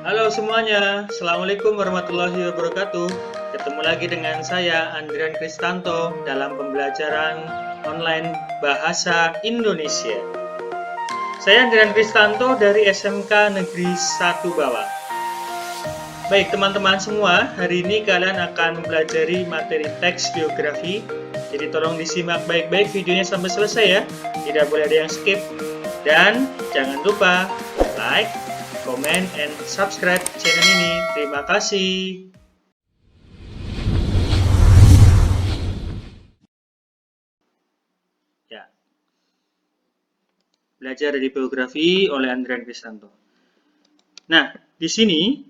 Halo semuanya, Assalamualaikum warahmatullahi wabarakatuh. Ketemu lagi dengan saya, Andrian Kristanto, dalam pembelajaran online Bahasa Indonesia. Saya Andrian Kristanto dari SMK Negeri 1 Bawang. Baik teman-teman semua, hari ini kalian akan mempelajari materi teks biografi. Jadi tolong disimak baik-baik videonya sampai selesai ya. Tidak boleh ada yang skip. Dan jangan lupa like, comment, and subscribe channel ini. Terima kasih. Ya, belajar dari biografi oleh Andrian Kristanto. Nah, di sini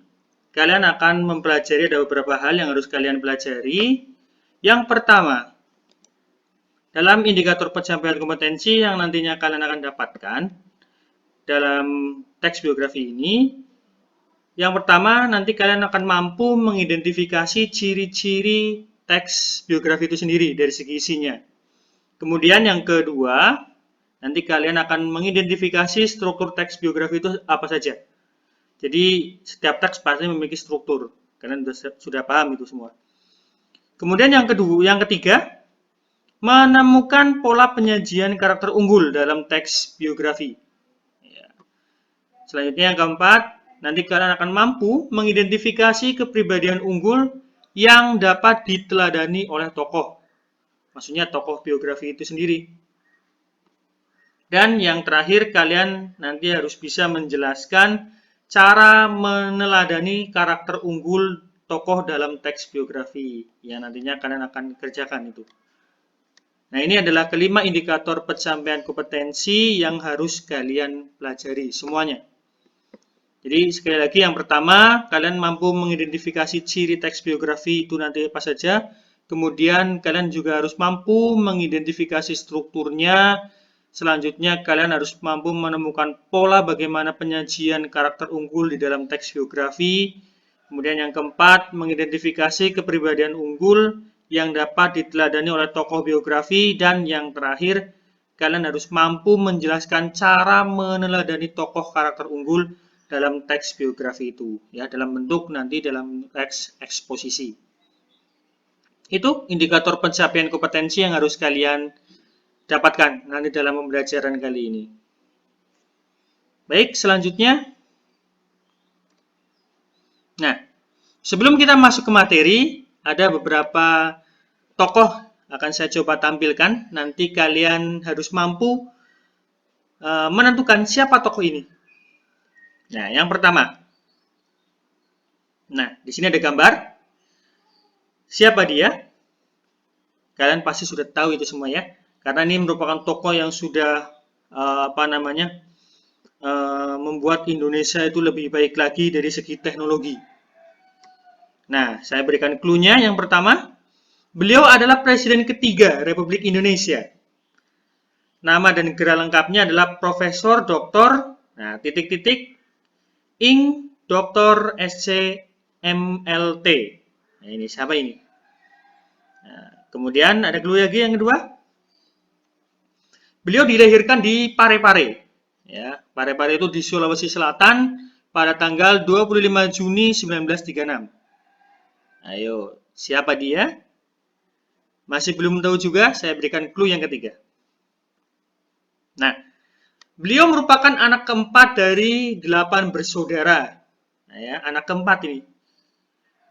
kalian akan mempelajari ada beberapa hal yang harus kalian pelajari. Yang pertama, dalam indikator pencapaian kompetensi yang nantinya kalian akan dapatkan dalam teks biografi ini, yang pertama nanti kalian akan mampu mengidentifikasi ciri-ciri teks biografi itu sendiri dari segi isinya. Kemudian yang kedua, nanti kalian akan mengidentifikasi struktur teks biografi itu apa saja. Jadi setiap teks pasti memiliki struktur. Kalian sudah paham itu semua. Kemudian yang ketiga, menemukan pola penyajian karakter unggul dalam teks biografi. Selanjutnya yang keempat, nanti kalian akan mampu mengidentifikasi kepribadian unggul yang dapat diteladani oleh tokoh. Maksudnya tokoh biografi itu sendiri. Dan yang terakhir, kalian nanti harus bisa menjelaskan cara meneladani karakter unggul tokoh dalam teks biografi yang nantinya kalian akan kerjakan itu. Nah, ini adalah kelima indikator pencapaian kompetensi yang harus kalian pelajari semuanya. Jadi sekali lagi yang pertama, kalian mampu mengidentifikasi ciri teks biografi itu nanti apa saja. Kemudian kalian juga harus mampu mengidentifikasi strukturnya. Selanjutnya kalian harus mampu menemukan pola bagaimana penyajian karakter unggul di dalam teks biografi. Kemudian yang keempat, mengidentifikasi kepribadian unggul yang dapat diteladani oleh tokoh biografi. Dan yang terakhir, kalian harus mampu menjelaskan cara meneladani tokoh karakter unggul dalam teks biografi itu, ya, dalam bentuk nanti dalam teks eksposisi. Itu indikator pencapaian kompetensi yang harus kalian dapatkan nanti dalam pembelajaran kali ini. Baik, selanjutnya. Nah, sebelum kita masuk ke materi, ada beberapa tokoh akan saya coba tampilkan. Nanti kalian harus mampu menentukan siapa tokoh ini. Nah, yang pertama. Nah, di sini ada gambar. Siapa dia? Kalian pasti sudah tahu itu semua ya. Karena ini merupakan tokoh yang sudah membuat Indonesia itu lebih baik lagi dari segi teknologi. Nah, saya berikan clue-nya. Yang pertama, beliau adalah Presiden ketiga Republik Indonesia. Nama dan gelar lengkapnya adalah Profesor Dr. Ing Dr. SC MLT. Nah, ini siapa ini? Nah, kemudian ada clue lagi yang kedua. Beliau dilahirkan di Parepare. Ya, Parepare itu di Sulawesi Selatan pada tanggal 25 Juni 1936. Ayo, siapa dia? Masih belum tahu juga, saya berikan clue yang ketiga. Nah, beliau merupakan anak keempat dari 8 bersaudara. Nah, ya, anak keempat ini.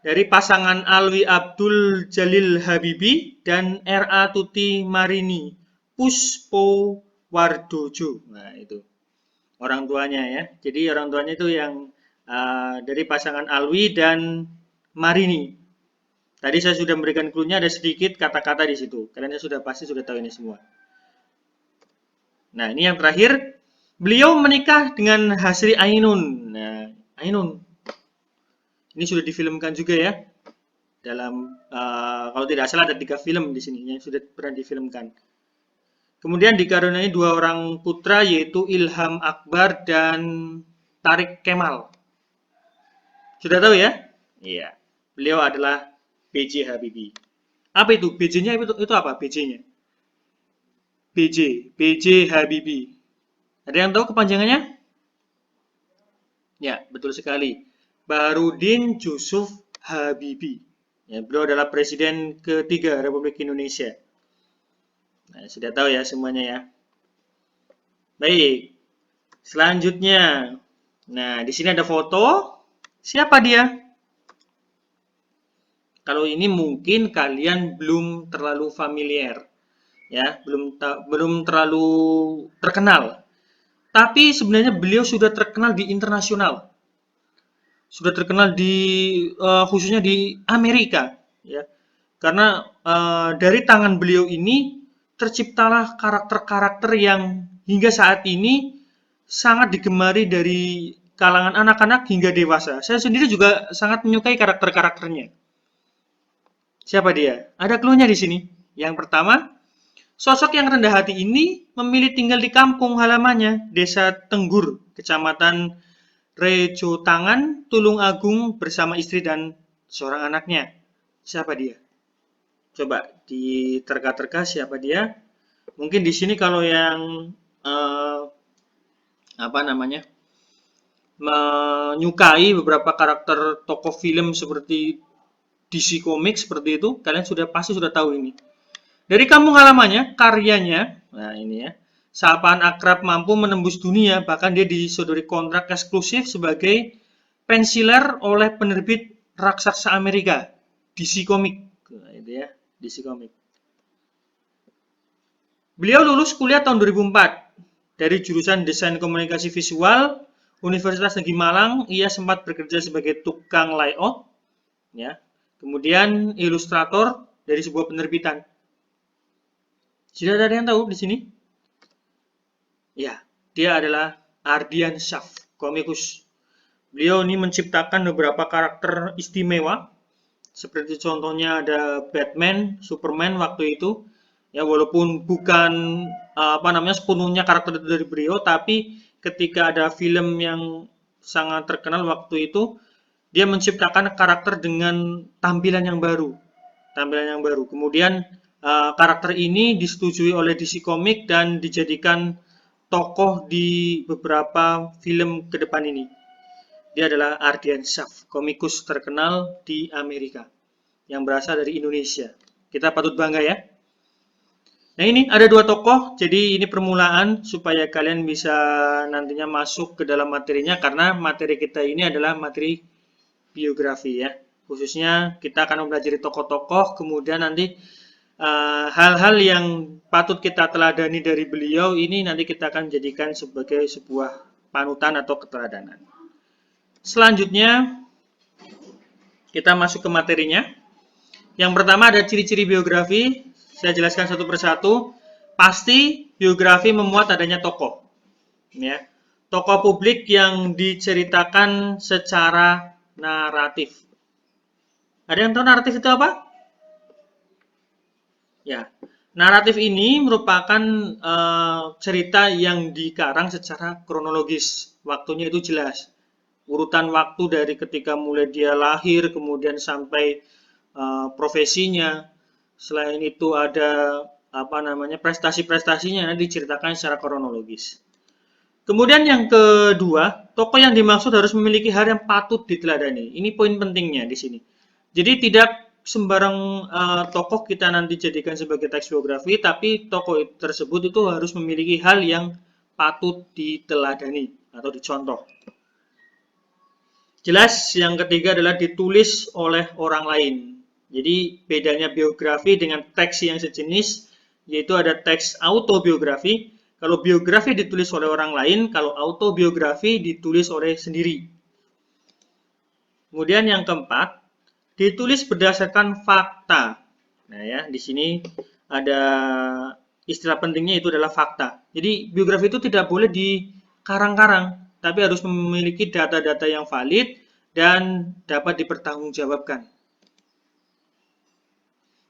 Dari pasangan Alwi Abdul Jalil Habibi dan R.A. Tuti Marini Puspo Wardojo. Nah, itu orang tuanya ya. Jadi orang tuanya itu yang dari pasangan Alwi dan Marini. Tadi saya sudah memberikan clue-nya, ada sedikit kata-kata di situ. Kalian pasti sudah tahu ini semua. Nah, ini yang terakhir. Beliau menikah dengan Hasri Ainun. Nah, Ainun. Ini sudah difilmkan juga ya. Dalam kalau tidak salah ada 3 film di sini yang sudah pernah difilmkan. Kemudian dikaruniai 2 orang putra yaitu Ilham Akbar dan Tarik Kemal. Sudah tahu ya? Iya. Beliau adalah B.J. Habibie. Apa itu? BJ-nya itu apa? BJ-nya? B.J. Habibie. Ada yang tahu kepanjangannya? Ya, betul sekali. Baharudin Yusuf Habibie. Ya, beliau adalah Presiden ketiga Republik Indonesia. Nah, sudah tahu ya semuanya ya. Baik, selanjutnya. Nah, di sini ada foto. Siapa dia? Kalau ini mungkin kalian belum terlalu familiar, ya, belum terlalu terkenal. Tapi sebenarnya beliau sudah terkenal di internasional, sudah terkenal di khususnya di Amerika, ya. Karena dari tangan beliau ini terciptalah karakter-karakter yang hingga saat ini sangat digemari dari kalangan anak-anak hingga dewasa. Saya sendiri juga sangat menyukai karakter-karakternya. Siapa dia? Ada clue-nya di sini. Yang pertama, sosok yang rendah hati ini memilih tinggal di kampung halamannya, Desa Tenggur, Kecamatan Rejo Tangan, Tulung Agung bersama istri dan seorang anaknya. Siapa dia? Coba diterka-terka siapa dia? Mungkin di sini kalau yang eh, apa namanya? Menyukai beberapa karakter tokoh film seperti DC Comics seperti itu, kalian pasti sudah tahu ini. Dari kampung halamannya, karyanya, nah ini ya, sapaan akrab mampu menembus dunia, bahkan dia disodori kontrak eksklusif sebagai pensiler oleh penerbit raksasa Amerika, DC Comics. Nah, itu ya, DC Comics. Beliau lulus kuliah tahun 2004 dari jurusan Desain Komunikasi Visual Universitas Negeri Malang. Ia sempat bekerja sebagai tukang layout, ya, kemudian ilustrator dari sebuah penerbitan. Sudah ada yang tahu di sini? Ya, dia adalah Ardian Syaf, komikus. Beliau ini menciptakan beberapa karakter istimewa, seperti contohnya ada Batman, Superman waktu itu. Ya, walaupun bukan sepenuhnya karakter itu dari beliau, tapi ketika ada film yang sangat terkenal waktu itu, dia menciptakan karakter dengan tampilan yang baru. Kemudian karakter ini disetujui oleh DC Comics dan dijadikan tokoh di beberapa film ke depan ini. Dia adalah Ardian Syaf, komikus terkenal di Amerika yang berasal dari Indonesia. Kita patut bangga ya. Nah, ini ada dua tokoh, jadi ini permulaan supaya kalian bisa nantinya masuk ke dalam materinya, karena materi kita ini adalah materi biografi ya. Khususnya kita akan mempelajari tokoh-tokoh, kemudian nanti hal-hal yang patut kita teladani dari beliau ini nanti kita akan jadikan sebagai sebuah panutan atau keteladanan. Selanjutnya kita masuk ke materinya. Yang pertama ada ciri-ciri biografi. Saya jelaskan satu persatu. Pasti biografi memuat adanya tokoh, ya. Tokoh publik yang diceritakan secara naratif. Ada yang tahu naratif itu apa? Ya, naratif ini merupakan cerita yang dikarang secara kronologis. Waktunya itu jelas. Urutan waktu dari ketika mulai dia lahir, kemudian sampai profesinya. Selain itu ada prestasi-prestasinya diceritakan secara kronologis. Kemudian yang kedua, tokoh yang dimaksud harus memiliki hal yang patut diteladani. Ini poin pentingnya di sini. Jadi tidak sembarang tokoh kita nanti jadikan sebagai teks biografi, tapi tokoh tersebut itu harus memiliki hal yang patut diteladani atau dicontoh. Jelas, yang ketiga adalah ditulis oleh orang lain. Jadi bedanya biografi dengan teks yang sejenis, yaitu ada teks autobiografi. Kalau biografi ditulis oleh orang lain, kalau autobiografi ditulis oleh sendiri. Kemudian yang keempat, ditulis berdasarkan fakta. Nah ya, di sini ada istilah pentingnya, itu adalah fakta. Jadi biografi itu tidak boleh dikarang-karang, tapi harus memiliki data-data yang valid dan dapat dipertanggungjawabkan.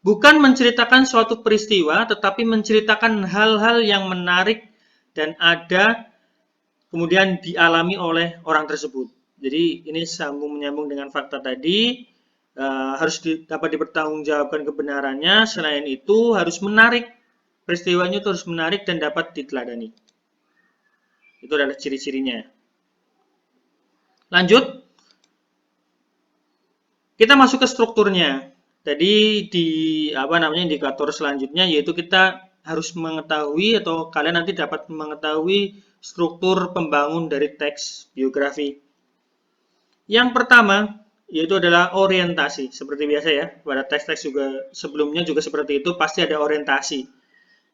Bukan menceritakan suatu peristiwa, tetapi menceritakan hal-hal yang menarik dan ada kemudian dialami oleh orang tersebut. Jadi ini sambung menyambung dengan fakta tadi, harus dapat dipertanggungjawabkan kebenarannya. Selain itu harus menarik, peristiwanya itu harus menarik dan dapat diteladani. Itu adalah ciri-cirinya. Lanjut, Kita masuk ke strukturnya. Tadi di indikator selanjutnya yaitu kita harus mengetahui atau kalian nanti dapat mengetahui struktur pembangun dari teks biografi. Yang pertama yaitu adalah orientasi. Seperti biasa ya, pada teks-teks juga sebelumnya juga seperti itu, pasti ada orientasi.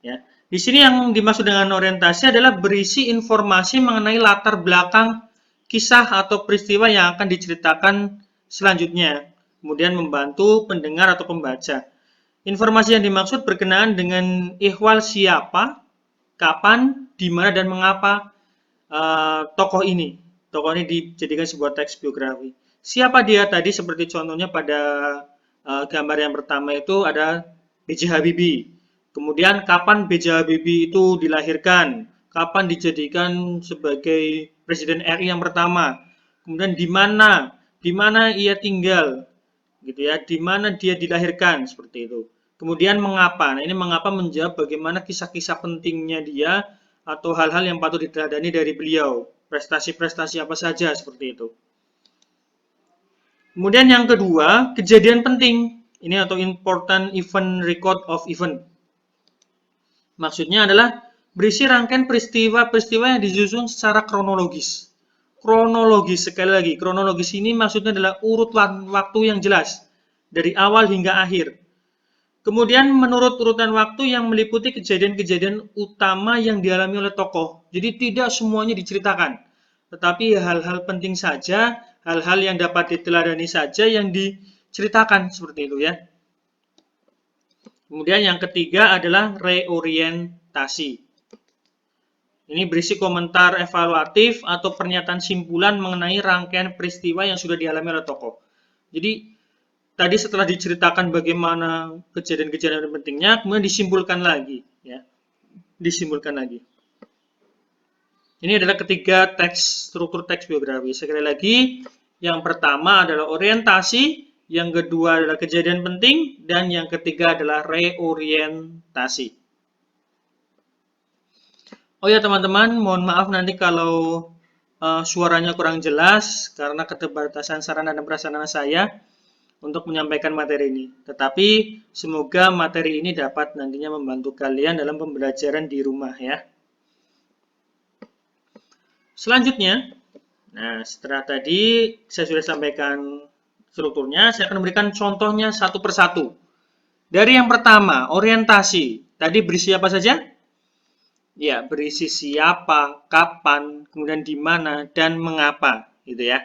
Ya. Di sini yang dimaksud dengan orientasi adalah berisi informasi mengenai latar belakang kisah atau peristiwa yang akan diceritakan selanjutnya, kemudian membantu pendengar atau pembaca. Informasi yang dimaksud berkenaan dengan ihwal siapa, kapan, di mana, dan mengapa tokoh ini dijadikan sebuah teks biografi. Siapa dia tadi, seperti contohnya pada gambar yang pertama itu ada B.J. Habibie. Kemudian kapan B.J. Habibie itu dilahirkan, kapan dijadikan sebagai Presiden RI yang pertama, kemudian di mana ia tinggal, gitu ya, di mana dia dilahirkan, seperti itu. Kemudian mengapa? Nah, ini mengapa menjawab bagaimana kisah-kisah pentingnya dia atau hal-hal yang patut diteladani dari beliau, prestasi-prestasi apa saja, seperti itu. Kemudian yang kedua, kejadian penting. Ini atau important event record of event. Maksudnya adalah berisi rangkaian peristiwa-peristiwa yang disusun secara kronologis. Kronologis, sekali lagi, kronologis ini maksudnya adalah urut waktu yang jelas, dari awal hingga akhir. Kemudian menurut urutan waktu yang meliputi kejadian-kejadian utama yang dialami oleh tokoh. Jadi tidak semuanya diceritakan, tetapi hal-hal penting saja, hal-hal yang dapat diteladani saja yang diceritakan, seperti itu ya. Kemudian yang ketiga adalah reorientasi. Ini berisi komentar evaluatif atau pernyataan simpulan mengenai rangkaian peristiwa yang sudah dialami oleh tokoh. Jadi tadi setelah diceritakan bagaimana kejadian-kejadian pentingnya, kemudian disimpulkan lagi, ya, disimpulkan lagi. Ini adalah ketiga struktur teks biografi. Sekali lagi, yang pertama adalah orientasi, yang kedua adalah kejadian penting, dan yang ketiga adalah reorientasi. Oh ya teman-teman, mohon maaf nanti kalau suaranya kurang jelas karena keterbatasan sarana dan prasarana saya untuk menyampaikan materi ini. Tetapi semoga materi ini dapat nantinya membantu kalian dalam pembelajaran di rumah ya. Selanjutnya, nah setelah tadi saya sudah sampaikan strukturnya, saya akan memberikan contohnya satu persatu. Dari yang pertama, orientasi. Tadi berisi apa saja? Ya, berisi siapa, kapan, kemudian di mana, dan mengapa, gitu ya.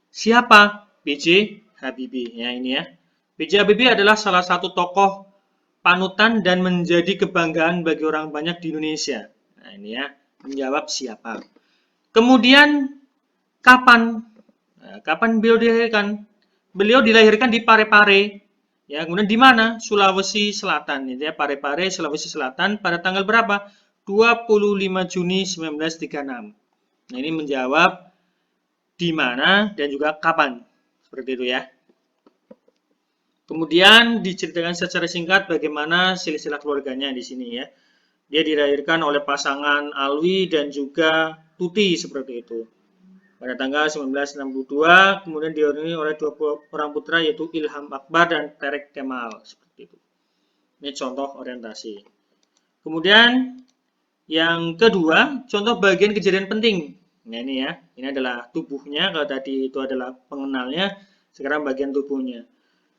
Siapa? B.J. Habibie. Ya, ini ya. B.J. Habibie adalah salah satu tokoh panutan dan menjadi kebanggaan bagi orang banyak di Indonesia. Nah, ini ya, menjawab siapa. Kemudian, kapan? Nah, kapan beliau dilahirkan? Beliau dilahirkan di Parepare. Ya, kemudian di mana? Sulawesi Selatan, gitu ya. Parepare, Sulawesi Selatan pada tanggal berapa? 25 Juni 1936. Nah, ini menjawab di mana dan juga kapan. Seperti itu ya. Kemudian diceritakan secara singkat bagaimana silsilah keluarganya di sini ya. Dia dilahirkan oleh pasangan Alwi dan juga Tuti, seperti itu. Pada tanggal 1962, kemudian diiringi oleh dua orang putra yaitu Ilham Akbar dan Tareq Kemal, seperti itu. Ini contoh orientasi. Kemudian yang kedua, contoh bagian kejadian penting. Nah ini ya, ini adalah tubuhnya. Kalau tadi itu adalah pengenalnya, sekarang bagian tubuhnya.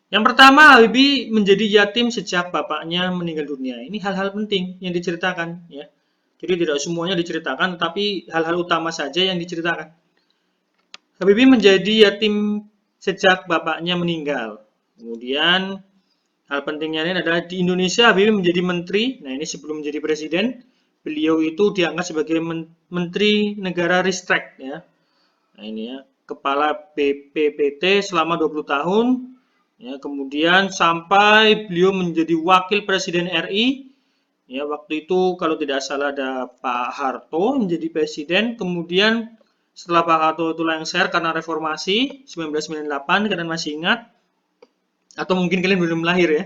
Yang pertama, Habibie menjadi yatim sejak bapaknya meninggal dunia. Ini hal-hal penting yang diceritakan ya. Jadi tidak semuanya diceritakan, tetapi hal-hal utama saja yang diceritakan. Habibie menjadi yatim sejak bapaknya meninggal. Kemudian hal pentingnya ini adalah di Indonesia Habibie menjadi menteri. Nah ini sebelum menjadi presiden, beliau itu diangkat sebagai menteri negara Ristek ya. Nah ini ya, kepala BPPT selama 20 tahun. Ya, kemudian sampai beliau menjadi wakil presiden RI. Ya, waktu itu kalau tidak salah ada Pak Harto menjadi presiden, kemudian setelah Pak Harto itu lengser karena reformasi 1998, kalian masih ingat? Atau mungkin kalian belum lahir ya.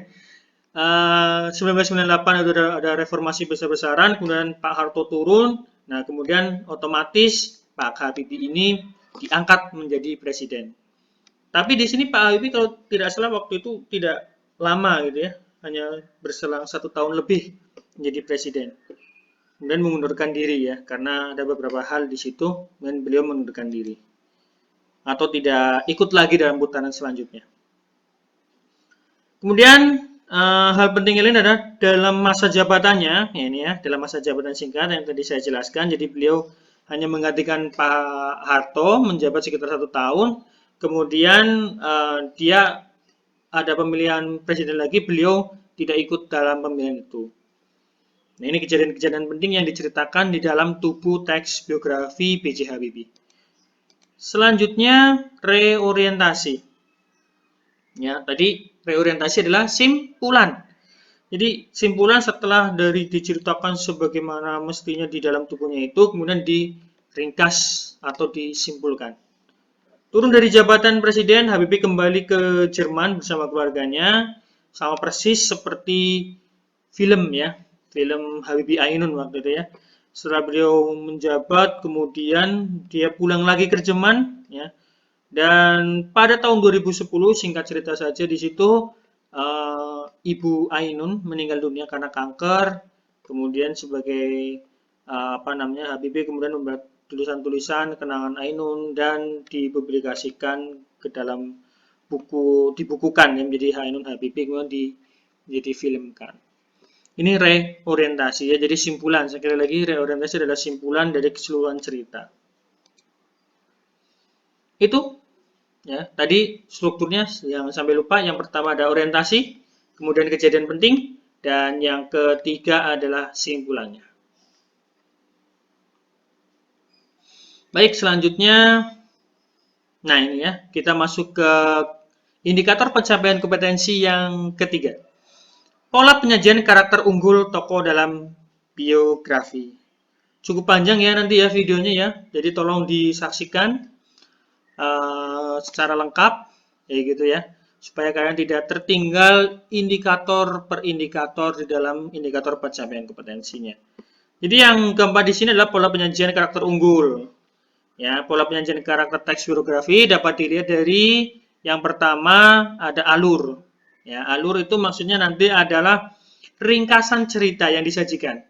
1998 itu ada reformasi besar-besaran, kemudian Pak Harto turun. Nah, kemudian otomatis Pak Habibie ini diangkat menjadi presiden. Tapi di sini Pak Habibie kalau tidak salah waktu itu tidak lama gitu ya, hanya berselang 1 tahun lebih menjadi presiden. Kemudian mengundurkan diri ya, karena ada beberapa hal di situ, dan beliau mengundurkan diri atau tidak ikut lagi dalam putaran selanjutnya. Kemudian hal penting lain adalah dalam masa jabatannya, ya ini ya, dalam masa jabatan singkat yang tadi saya jelaskan, jadi beliau hanya menggantikan Pak Harto menjabat sekitar 1 tahun, kemudian dia ada pemilihan presiden lagi, beliau tidak ikut dalam pemilihan itu. Nah, ini kejadian-kejadian penting yang diceritakan di dalam tubuh teks biografi B.J. Habibie. Selanjutnya, reorientasi. Ya, tadi reorientasi adalah simpulan. Jadi, simpulan setelah dari diceritakan sebagaimana mestinya di dalam tubuhnya itu, kemudian diringkas atau disimpulkan. Turun dari jabatan presiden, Habibie kembali ke Jerman bersama keluarganya, sama persis seperti film ya, film Habibie Ainun waktu itu ya. Setelah beliau menjabat, kemudian dia pulang lagi ke Jerman ya. Dan pada tahun 2010, singkat cerita saja di situ, Ibu Ainun meninggal dunia karena kanker. Kemudian sebagai Habibie kemudian membuat tulisan-tulisan kenangan Ainun dan dipublikasikan ke dalam buku, dibukukan ya, menjadi Ainun Habibie, kemudian difilmkan. Ini reorientasi ya, jadi simpulan. Sekali lagi, reorientasi adalah simpulan dari keseluruhan cerita. Itu ya, tadi strukturnya yang sampai lupa. Yang pertama ada orientasi, kemudian kejadian penting, dan yang ketiga adalah simpulannya. Baik, selanjutnya, nah ini ya, kita masuk ke indikator pencapaian kompetensi yang ketiga. Pola penyajian karakter unggul tokoh dalam biografi. Cukup panjang ya nanti ya videonya ya, jadi tolong disaksikan secara lengkap, ya gitu ya, supaya kalian tidak tertinggal indikator per indikator di dalam indikator pencapaian kompetensinya. Jadi yang keempat di sini adalah pola penyajian karakter unggul. Ya, pola penyajian karakter teks biografi dapat dilihat dari yang pertama ada alur. Ya, alur itu maksudnya nanti adalah ringkasan cerita yang disajikan.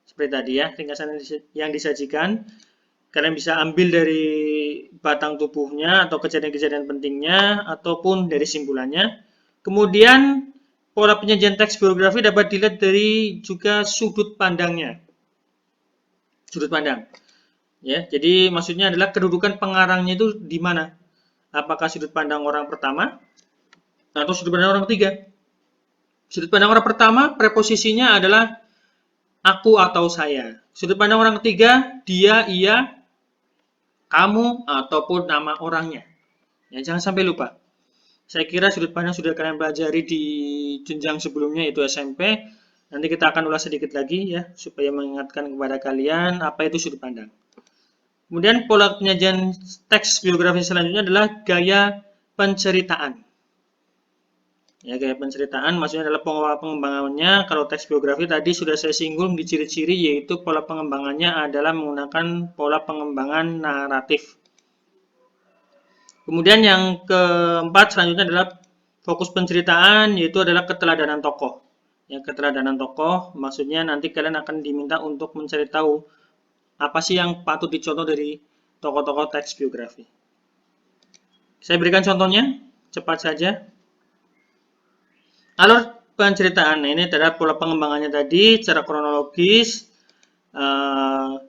Seperti tadi ya, ringkasan yang disajikan. Kalian bisa ambil dari batang tubuhnya atau kejadian-kejadian pentingnya ataupun dari simpulannya. Kemudian pola penyajian teks biografi dapat dilihat dari juga sudut pandangnya. Sudut pandang. Ya, jadi maksudnya adalah kedudukan pengarangnya itu di mana? Apakah sudut pandang orang pertama atau sudut pandang orang ketiga? Sudut pandang orang pertama preposisinya adalah aku atau saya. Sudut pandang orang ketiga dia, ia, kamu ataupun nama orangnya. Ya, jangan sampai lupa. Saya kira sudut pandang sudah kalian pelajari di jenjang sebelumnya yaitu SMP. Nanti kita akan ulas sedikit lagi ya supaya mengingatkan kepada kalian apa itu sudut pandang. Kemudian pola penyajian teks biografi selanjutnya adalah gaya penceritaan. Ya, gaya penceritaan maksudnya adalah pola pengembangannya. Kalau teks biografi tadi sudah saya singgung di ciri-ciri, yaitu pola pengembangannya adalah menggunakan pola pengembangan naratif. Kemudian yang keempat selanjutnya adalah fokus penceritaan, yaitu adalah keteladanan tokoh. Ya, keteladanan tokoh maksudnya nanti kalian akan diminta untuk mencari tahu apa sih yang patut dicontoh dari tokoh-tokoh teks biografi. Saya berikan contohnya, cepat saja. Alur penceritaan, nah ini adalah pola pengembangannya tadi secara kronologis.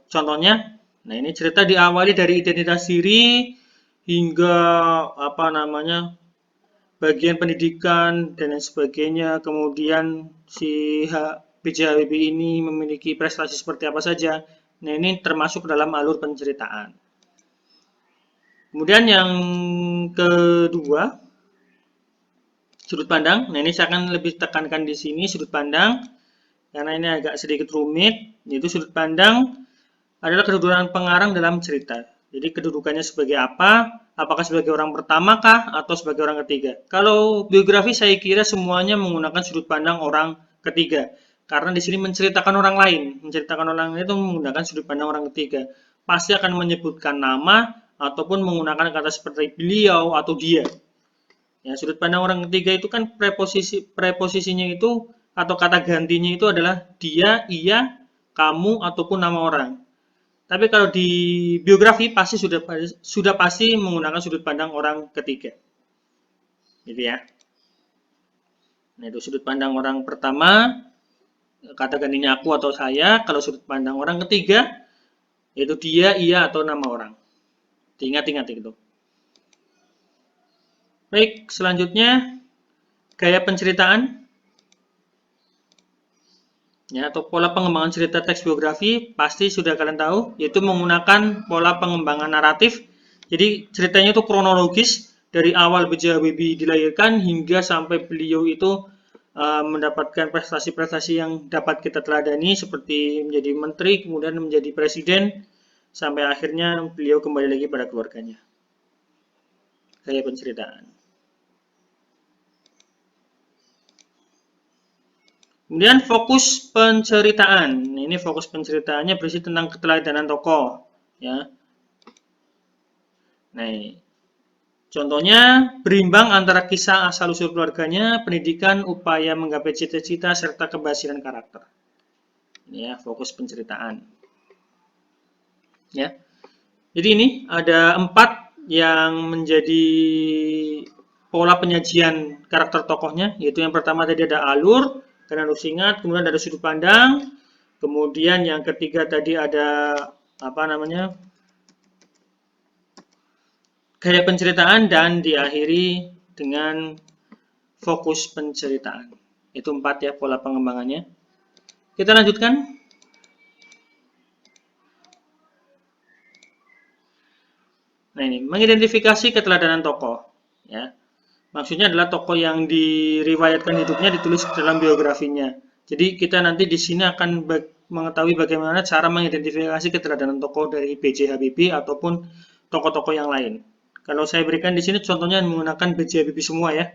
Contohnya, nah ini cerita diawali dari identitas diri hingga bagian pendidikan dan lain sebagainya. Kemudian si B.J. Habibie ini memiliki prestasi seperti apa saja. Nah, ini termasuk dalam alur penceritaan. Kemudian yang kedua, sudut pandang. Nah, ini saya akan lebih tekankan di sini sudut pandang karena ini agak sedikit rumit. Yaitu sudut pandang adalah kedudukan pengarang dalam cerita. Jadi kedudukannya sebagai apa? Apakah sebagai orang pertama kah atau sebagai orang ketiga? Kalau biografi saya kira semuanya menggunakan sudut pandang orang ketiga. Karena di sini menceritakan orang lain, itu menggunakan sudut pandang orang ketiga. Pasti akan menyebutkan nama ataupun menggunakan kata seperti beliau atau dia. Ya, sudut pandang orang ketiga itu kan preposisinya itu atau kata gantinya itu adalah dia, ia, kamu ataupun nama orang. Tapi kalau di biografi pasti sudah pasti menggunakan sudut pandang orang ketiga. Gitu ya. Nah, itu sudut pandang orang pertama, kata gantinya aku atau saya. Kalau sudut pandang orang ketiga, yaitu dia, ia, atau nama orang. Diingat-ingat itu. Baik, selanjutnya gaya penceritaan. Ya, atau pola pengembangan cerita teks biografi pasti sudah kalian tahu, yaitu menggunakan pola pengembangan naratif. Jadi ceritanya itu kronologis dari awal B.J. Habibie dilahirkan hingga sampai beliau itu mendapatkan prestasi-prestasi yang dapat kita teladani seperti menjadi menteri, kemudian menjadi presiden, sampai akhirnya beliau kembali lagi pada keluarganya. Gaya penceritaan. Kemudian fokus penceritaan. Ini fokus penceritaannya berisi tentang keteladanan tokoh, ya. Nah, contohnya berimbang antara kisah asal-usul keluarganya, pendidikan, upaya menggapai cita-cita, serta keberhasilan karakter. Ini ya, fokus penceritaan. Ya. Jadi ini ada 4 yang menjadi pola penyajian karakter tokohnya, yaitu yang pertama tadi ada alur, kalian harus ingat, kemudian ada sudut pandang, kemudian yang ketiga tadi ada gaya penceritaan, dan diakhiri dengan fokus penceritaan. Itu 4 ya pola pengembangannya. Kita lanjutkan. Nah, ini mengidentifikasi keteladanan tokoh, ya. Maksudnya adalah tokoh yang diriwayatkan hidupnya ditulis dalam biografinya. Jadi kita nanti di sini akan mengetahui bagaimana cara mengidentifikasi keteladanan tokoh dari B.J. Habibie ataupun tokoh-tokoh yang lain. Kalau saya berikan di sini contohnya menggunakan B.J. Habibie semua ya.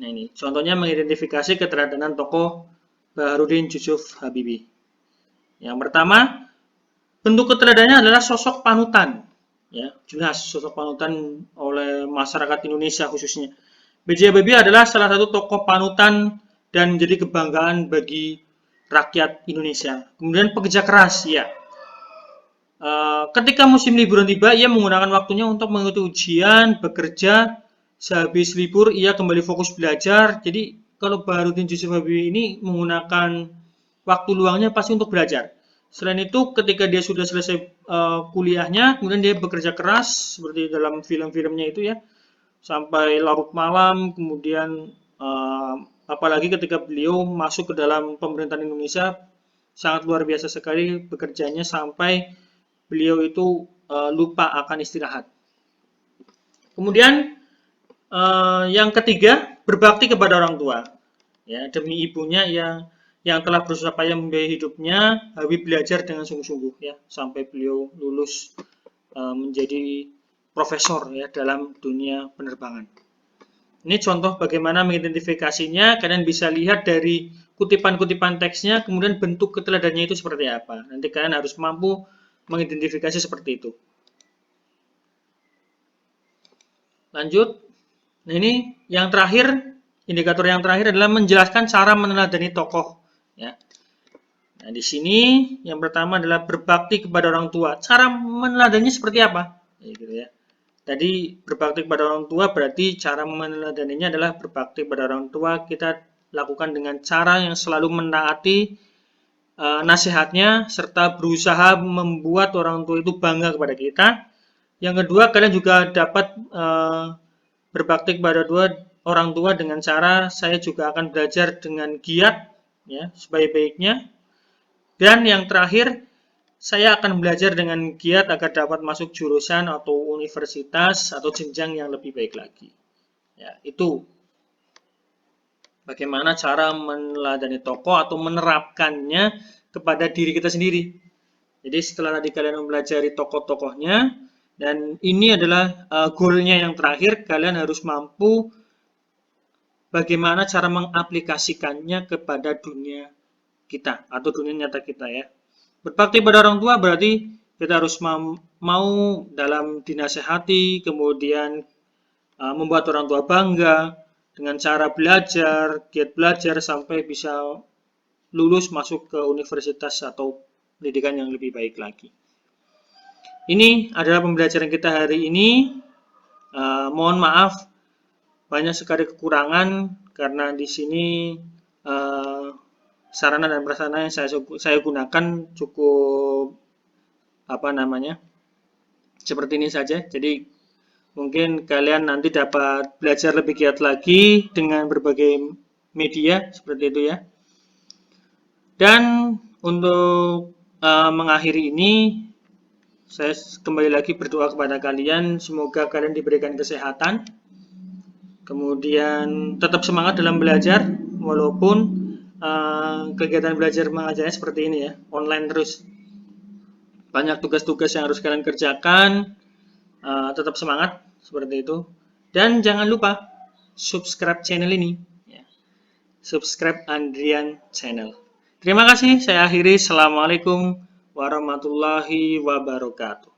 Nah, ini contohnya mengidentifikasi keteladanan tokoh Baharudin Yusuf Habibie. Yang pertama, bentuk keteladanan adalah sosok panutan. Ya, jelas sosok panutan oleh masyarakat Indonesia khususnya. B.J. Habibie adalah salah satu tokoh panutan dan menjadi kebanggaan bagi rakyat Indonesia. Kemudian pekerja keras, ya. Ketika musim liburan tiba, ia menggunakan waktunya untuk mengikuti ujian, bekerja. Sehabis libur, ia kembali fokus belajar. Jadi, kalau Baharudin Yusuf Habibie ini menggunakan waktu luangnya pasti untuk belajar. Selain itu, ketika dia sudah selesai kuliahnya, kemudian dia bekerja keras seperti dalam film-filmnya itu ya, sampai larut malam. Kemudian apalagi ketika beliau masuk ke dalam pemerintahan Indonesia, sangat luar biasa sekali bekerjanya sampai beliau itu lupa akan istirahat. Kemudian yang ketiga, berbakti kepada orang tua. Ya, demi ibunya yang telah berusaha payah membiayai hidupnya, Habibie belajar dengan sungguh-sungguh ya sampai beliau lulus menjadi profesor ya dalam dunia penerbangan. Ini contoh bagaimana mengidentifikasinya. Kalian bisa lihat dari kutipan-kutipan teksnya, kemudian bentuk keteladanannya itu seperti apa. Nanti kalian harus mampu mengidentifikasi seperti itu. Lanjut. Nah, ini yang terakhir, indikator yang terakhir adalah menjelaskan cara meneladani tokoh. Ya. Nah, di sini yang pertama adalah berbakti kepada orang tua. Cara meneladaninya seperti apa? Ya, gitu ya. Tadi berbakti kepada orang tua berarti cara meneladaninya adalah berbakti kepada orang tua. Kita lakukan dengan cara yang selalu menaati nasihatnya serta berusaha membuat orang tua itu bangga kepada kita. Yang kedua, kalian juga dapat berbakti kepada orang tua dengan cara saya juga akan belajar dengan giat ya sebaik-baiknya. Dan yang terakhir, saya akan belajar dengan giat agar dapat masuk jurusan atau universitas atau jenjang yang lebih baik lagi. Ya, itu bagaimana cara meneladani tokoh atau menerapkannya kepada diri kita sendiri. Jadi setelah tadi kalian mempelajari tokoh-tokohnya, dan ini adalah goalnya yang terakhir, kalian harus mampu bagaimana cara mengaplikasikannya kepada dunia kita atau dunia nyata kita ya. Berbakti pada orang tua berarti kita harus mau dalam dinasehati, kemudian membuat orang tua bangga dengan cara belajar, giat belajar sampai bisa lulus masuk ke universitas atau pendidikan yang lebih baik lagi. Ini adalah pembelajaran kita hari ini. Mohon maaf banyak sekali kekurangan karena di sini sarana dan prasarana yang saya gunakan cukup seperti ini saja. Jadi mungkin kalian nanti dapat belajar lebih giat lagi dengan berbagai media seperti itu ya. Dan untuk mengakhiri ini, saya kembali lagi berdoa kepada kalian, semoga kalian diberikan kesehatan, kemudian tetap semangat dalam belajar, walaupun kegiatan belajar mengajarnya seperti ini ya, online terus. Banyak tugas-tugas yang harus kalian kerjakan, tetap semangat seperti itu. Dan jangan lupa subscribe channel ini, ya. Subscribe Andrian Channel. Terima kasih, saya akhiri. Assalamualaikum warahmatullahi wabarakatuh.